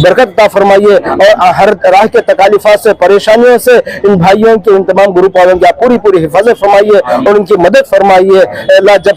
برکت عطا فرمائیے اور ہر طرح کے تکالیفات سے پریشانیوں سے ان بھائیوں کے ان تمام گروپ والوں کی آپ پوری حفاظت فرمائیے اور ان کی مدد فرمائیے۔ اے اللہ جب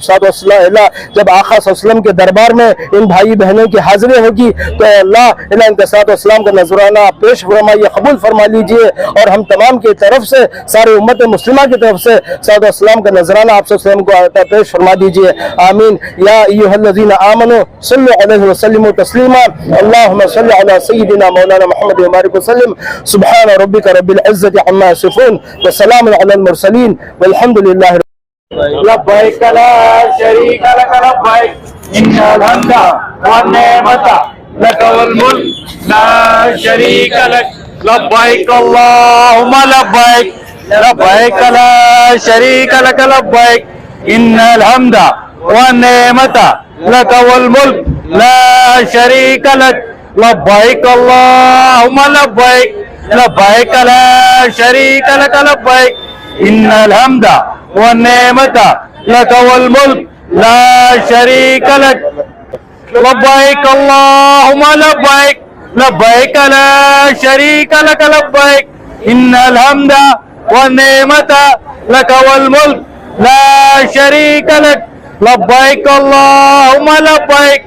جب آقا صلی اللہ علیہ وسلم کے دربار میں ان بھائی بہنوں کی حاضری ہوگی تو اے اللہ ان کے صلی اللہ علیہ وسلم کا نذرانہ پیش فرمائیے، قبول فرما لیجئے اور ہم تمام کی طرف سے سارے امت مسلمہ کی طرف سے صلی اللہ علیہ وسلم کا نذرانہ آپ صلی اللہ علیہ وسلم کو پیش فرما دیجئے، آمین۔ یا ایھا الذین آمنوا صلوا علیہ وسلموا تسلیما، اللہم صل علی سیدنا مولانا محمد وبارک وسلم، سبحان ربک رب العزة عما یصفون وسلام علی المرسلین والحمد للہ۔ لبیک لا شریک لک لبیک ان الحمد والنعمت لک والملک لا شریک لک لبیک اللہم لبیک لبیک لا شریک لک لبیک ان الحمد والنعمت لک والملک لا شریک لک لبیک اللہم لبیک لبیک لا شریک لک لبیک ان الحمد والنعمت لك والملك لا شريك لك لبيك اللهم لبيك لبيك لا شريك لك لبيك إن الحمد والنعمة لك والملك لا شريك لك لبيك اللهم لبيك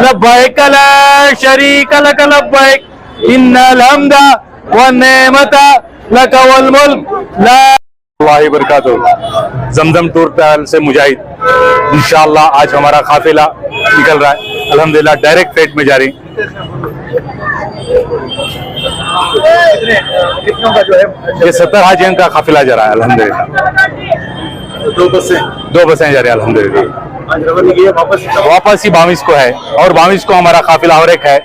لبيك لا شريك لك لبيك إن الحمد والنعمة لك والملك لا اللہ وبرکاتہ۔ زمزم ٹور ٹریول سے مجاہد، انشاءاللہ آج ہمارا قافلہ نکل رہا ہے الحمدللہ ڈائریکٹ فلائٹ میں جاری۔ یہ 70 حاجیوں کا قافلہ جا رہا ہے الحمدللہ، دو بسیں جا رہی ہیں الحمدللہ۔ واپس ہی 22 کو ہے اور 22 کو ہمارا قافلہ اور ایک ہے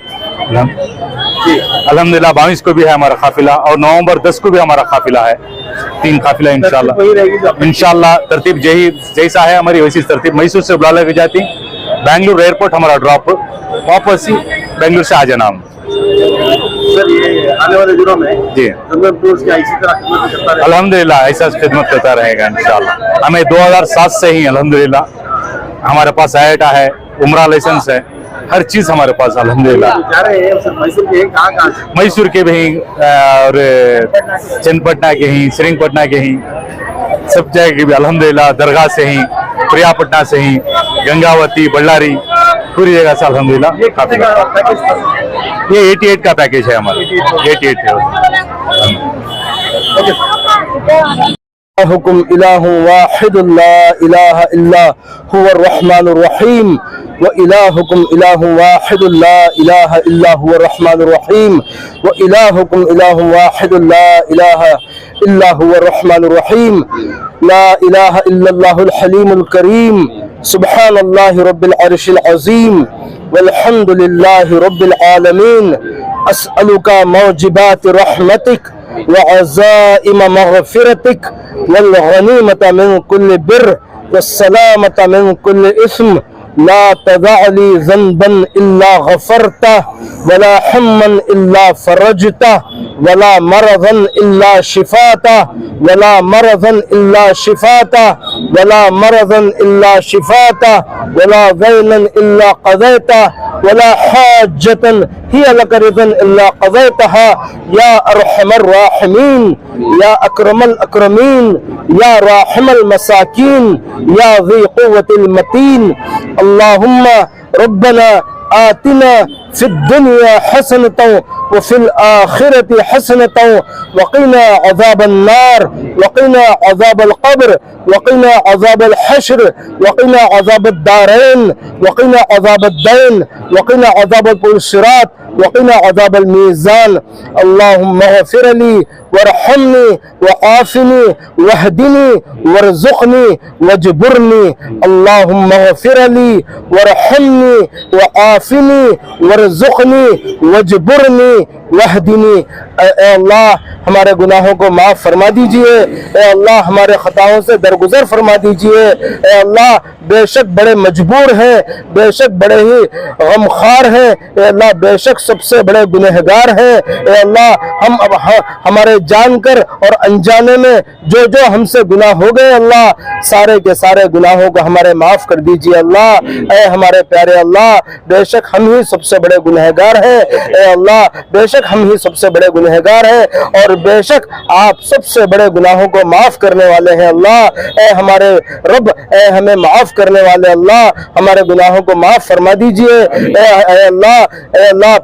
الحمدللہ، 22 کو بھی ہے ہمارا قافلہ اور نومبر 10 کو بھی ہمارا قافلہ ہے، 3 قافلہ انشاءاللہ۔ ترتیب جیسا ہے ہماری ویسی ترتیب، میسور سے بلا لے جاتی، بنگلور ایئرپورٹ ہمارا ڈراپ، واپس ہی بنگلور سے آ جانا ہم۔ آنے والے دنوں میں جی الحمدللہ ایسا خدمت کرتا رہے گا انشاءاللہ۔ ہمیں 2007 سے ہی الحمدللہ ہمارے پاس آئیٹا ہے، عمرہ لائسنس ہے، ہر چیز ہمارے پاس الحمدللہ۔ میسور کے بھی اور چند پٹنہ کے ہی، سرنگ پٹنہ کے ہی، سب جگہ کے بھی الحمدللہ، درگاہ سے ہی، پریا پٹنہ سے ہی، گنگاوتی، بಳ್ಳاری، پوری جگہ سے الحمدللہ۔ یہ 88 کا پیکیج ہے ہمارا، 88 ہے۔ إلهكم إله واحد لا إله إلا هو الرحمن الرحيم وإلهكم إله واحد لا إله إلا هو الرحمن الرحيم وإلهكم إله واحد لا إله إلا هو الرحمن الرحيم لا إله إلا الله الحليم الكريم سبحان الله رب العرش العظيم والحمد لله رب العالمين أسألك موجبات رحمتك وعزائم مغفرتك والغنيمة من كل بر والسلامة من كل إثم لا تدع لي ذنبا إلا غفرته ولا حما إلا فرجته ولا مرضا إلا شفاته ولا مرضا إلا شفاته ولا مرضا إلا شفاته ولا دينا إلا قضيته ولا حاجة هي لك رضا إلا قضيتها يا أرحم الراحمين يا أكرم الأكرمين يا راحم المساكين يا ذي قوة المتين اللهم ربنا آتنا في الدنيا حسنة وفي الآخرة حسنة وقنا عذاب النار وقنا عذاب القبر وقنا عذاب الحشر وقنا عذاب الدارين وقنا عذاب الدين وقنا عذاب الصراط وقنا عذاب الميزان اللهم اغفر لي وارحمني وعافني واهدني وارزقني واجبرني اللهم اغفر لي وارحمني وعافني وارزقني واجبرني واہدنی۔ اے اللہ ہمارے گناہوں کو معاف فرما دیجئے، اے اللہ ہمارے خطاؤں سے درگزر فرما دیجئے، اے اللہ بے شک بڑے مجبور ہیں، بے شک بڑے ہی غمخوار ہیں، اے اللہ بے شک سب سے بڑے گنہگار ہیں۔ اے اللہ ہم اب ہمارے جان کر اور انجانے میں جو جو ہم سے گناہ ہو گئے اللہ، سارے کے سارے گناہوں کو ہمارے معاف کر دیجیے اللہ۔ اے ہمارے پیارے اللہ، بے شک ہم ہی سب سے بڑے گنہگار ہیں۔ اے اللہ بے شک ہم ہی سب سے بڑے گنہگار ہیں، اور بے شک آپ سب سے بڑے گناہوں کو معاف کرنے والے ہیں اللہ۔ اے ہمارے رب، اے ہمیں معاف کرنے والے اللہ، ہمارے گناہوں کو معاف فرما دیجئے۔ اے اللہ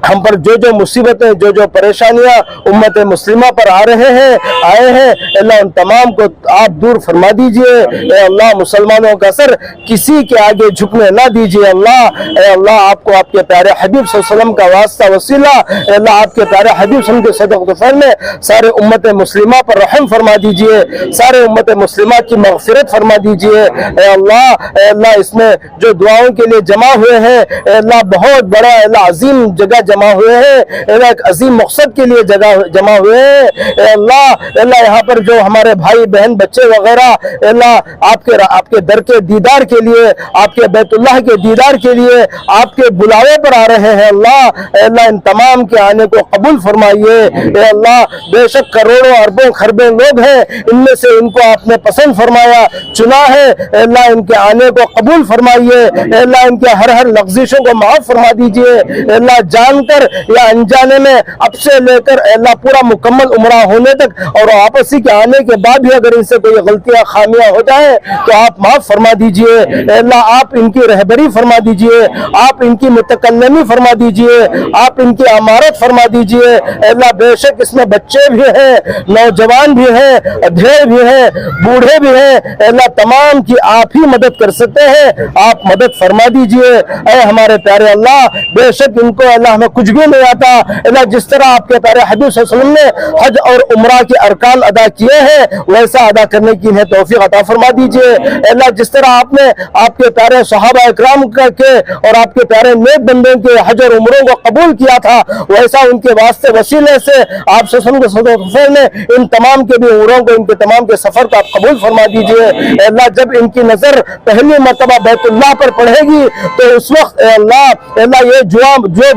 ہم پر جو جو مصیبتیں، جو جو پریشانیاں امت مسلمہ پر آئے ہیں اللہ، ان تمام کو آپ دور فرما دیجئے۔ اے اللہ مسلمانوں کا سر کسی کے آگے جھکنے نہ دیجئے اللہ۔ اے اللہ آپ کو آپ کے پیارے حبیب صلی اللہ علیہ وسلم کا واسطہ وسیلہ، اے اللہ آپ کے پیارے حبیب صلی اللہ علیہ وسلم کے صدقہ غفران میں سارے امت مسلمہ پر رحم فرما دیجئے، سارے امت مسلمہ کی مغفرت فرما دیجئے۔ اے اللہ اس میں جو دعاؤں کے لیے جمع ہوئے ہیں اے اللہ، بہت بڑا اے اللہ عظیم جگہ جمع ہوئے ہیں، ایک عظیم مقصد کے لیے جگہ جمع ہوئے ہیں۔ اے اللہ یہاں پر جو ہمارے بھائی بہن بچے وغیرہ اے اللہ آپ کے در کے دیدار کے لیے، آپ کے بیت اللہ کے دیدار کے لیے آپ کے بلاوے پر آ رہے ہیں اللہ، اے اللہ ان تمام کے آنے کو قبول فرمائیے۔ اے اللہ بے شک کروڑوں اربوں خربیں لوگ ہیں، ان میں سے ان کو آپ نے پسند فرمایا، چنا ہے، اے اللہ ان کے آنے کو قبول فرمائیے۔ اے اللہ ان کے ہر لغزشوں کو معاف فرما دیجئے۔ اے اللہ جان کر یا انجانے میں اب سے لے کر اے اللہ پورا مکمل عمرہ ہونے تک اور واپسی کے آنے کے بعد بھی اگر ان سے کوئی غلطیاں خامیاں ہو جائیں تو آپ معاف فرما دیجئے۔ اے اللہ آپ ان کی رہبری فرما دیجئے، آپ ان کی متکلمی فرما دیجئے، آپ ان کی امارت فرما دیجئے۔ اے اللہ بے شک اس میں بچے بھی ہیں، نوجوان بھی ہیں، ادھیڑ بھی ہیں، بوڑھے بھی ہیں، اے اللہ تمام کی آپ ہی مدد کر سکتے ہیں، آپ مدد فرما دیجئے۔ اے ہمارے پیارے اللہ بے شک ان کو اللہ ہمیں کچھ بھی نہیں آتا، اللہ جس طرح آپ کے پیارے حبیب صلی اللہ علیہ وسلم نے حج اور عمرہ کے ارکان ادا کیے ہیں ویسا ادا کرنے کی انہیں توفیق عطا فرما دیجئے۔ اللہ جس طرح آپ نے آپ کے پیارے صحابہ اکرام کے اور آپ کے پیارے نیک بندوں کے حج اور عمروں کو قبول کیا تھا ویسا ان کے واسطے وسیلے سے آپ صلی اللہ علیہ وسلم کے صدقہ غفران میں ان تمام کے بھی عمروں کو، ان کے تمام کے سفر کو آپ قبول فرما دیجئے۔ اے اللہ جب ان کی نظر پہلی مرتبہ بیت اللہ پر پڑے گی تو اس وقت اے اللہ یہ جو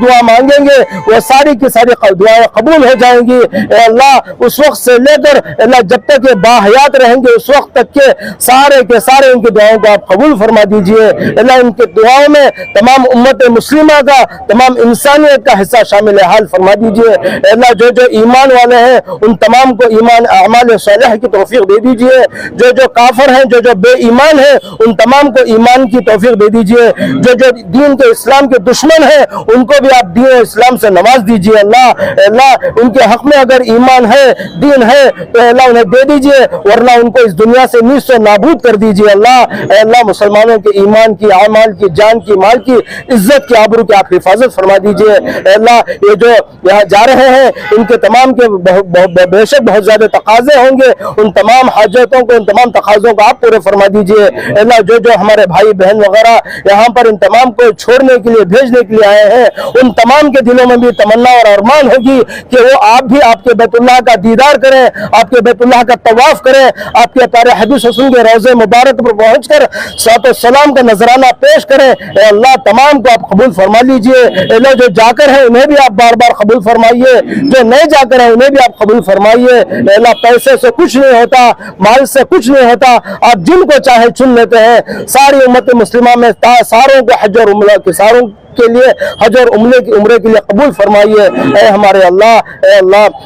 دعا مانگیں گے وہ ساری کی ساری دعائیں قبول ہو جائیں گی۔ اے اللہ اس وقت سے لے کر اللہ جب تک یہ باحیات رہیں گے اس وقت تک کے سارے ان کی دعاؤں کو آپ قبول فرما دیجئے۔ اللہ ان کے دعاؤں میں تمام امت مسلمہ کا، تمام انسانیت کا حصہ شامل حال فرما دیجئے۔ اے اللہ جو ایمان والے ہیں ان تمام کو ایمان اعمال صالح کی توفیق دے دیجئے، جو کافر ہیں، جو بے ایمان ہیں ان تمام کو ایمان کی توفیق دے دیجئے، جو دین کے اسلام کے دشمن ہیں ان کو بھی آپ دین و اسلام سے نواز دیجئے۔ اللہ ان کے حق میں اگر ایمان ہے، دین ہے تو اللہ انہیں دے دیجئے، ورنہ ان کو اس دنیا سے نیست و نابود کر دیجئے۔ اے اللہ مسلمانوں کے ایمان کی، اعمال کی، جان کی، مال کی، عزت کی، آبرو کی آپ حفاظت فرما دیجئے۔ اے اللہ یہ جو یہاں جا رہے ہیں ان کے تمام کے بے شک بہت زیادہ تقاضے ہوں گے، ان تمام حاجتوں کو، ان تمام تقاضوں کو آپ پورے فرما دیجئے۔ اے اللہ جو ہمارے بھائی بہن وغیرہ یہاں پر ان تمام کو چھوڑنے کے لیے، بھیجنے کے لیے آئے ہیں ان تمام کے دلوں میں بھی تمنا اور ارمان ہوگی کہ وہ آپ بھی آپ کے بیت اللہ کا دیدار کریں، آپ کے بیت اللہ کا طواف کریں، آپ کے پیارے حبیب صلی اللہ علیہ وسلم کے روضے مبارک پر پہنچ کر صلاۃ و سلام کا نذرانہ پیش کریں۔ اے اللہ تمام کو آپ قبول فرما لیجئے۔ اے اللہ جو جا کر ہیں انہیں بھی آپ بار بار قبول فرمائیے، جو نہیں جا کر ہیں انہیں بھی آپ قبول فرمائیے۔ اے اللہ پیسے سے کچھ نہیں ہوتا، مال سے کچھ نہیں ہوتا، آپ جن کو چاہے چن لیتے ہیں۔ ساری امت مسلمہ میں ساروں کو حج اور عمرہ کے ساروں کے لیے حج اور عمرے کے لیے قبول فرمائیے۔ اے ہمارے اللہ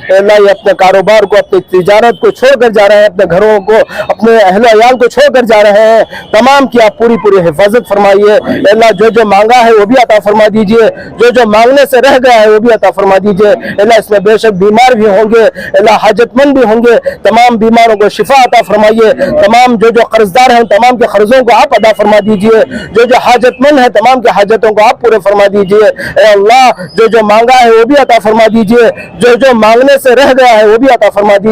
یہ اپنے کاروبار کو، اپنی تجارت کو چھوڑ کر جا رہے ہیں، اپنے گھروں کو، اپنے اہل و عیال کو چھوڑ کر جا رہے ہیں، تمام کی آپ پوری حفاظت فرمائیے۔ اے اللہ جو مانگا ہے وہ بھی عطا فرما دیجئے، جو مانگنے سے رہ گیا ہے وہ بھی عطا فرما دیجئے۔ اے اللہ اس میں بے شک بیمار بھی ہوں گے، اے اللہ حاجت مند بھی ہوں گے، تمام بیماروں کو شفا عطا فرمائیے۔ تمام جو قرضدار ہیں تمام کے قرضوں کو آپ ادا فرما دیجئے، جو حاجت مند ہیں تمام کے حاجتوں کو آپ پورے فرما دیجئے۔ اے اللہ جو مانگا ہے وہ بھی عطا فرما دیجئے، جو مانگنے سے رہ گیا ہے وہ بھی عطا فرما دیجئے۔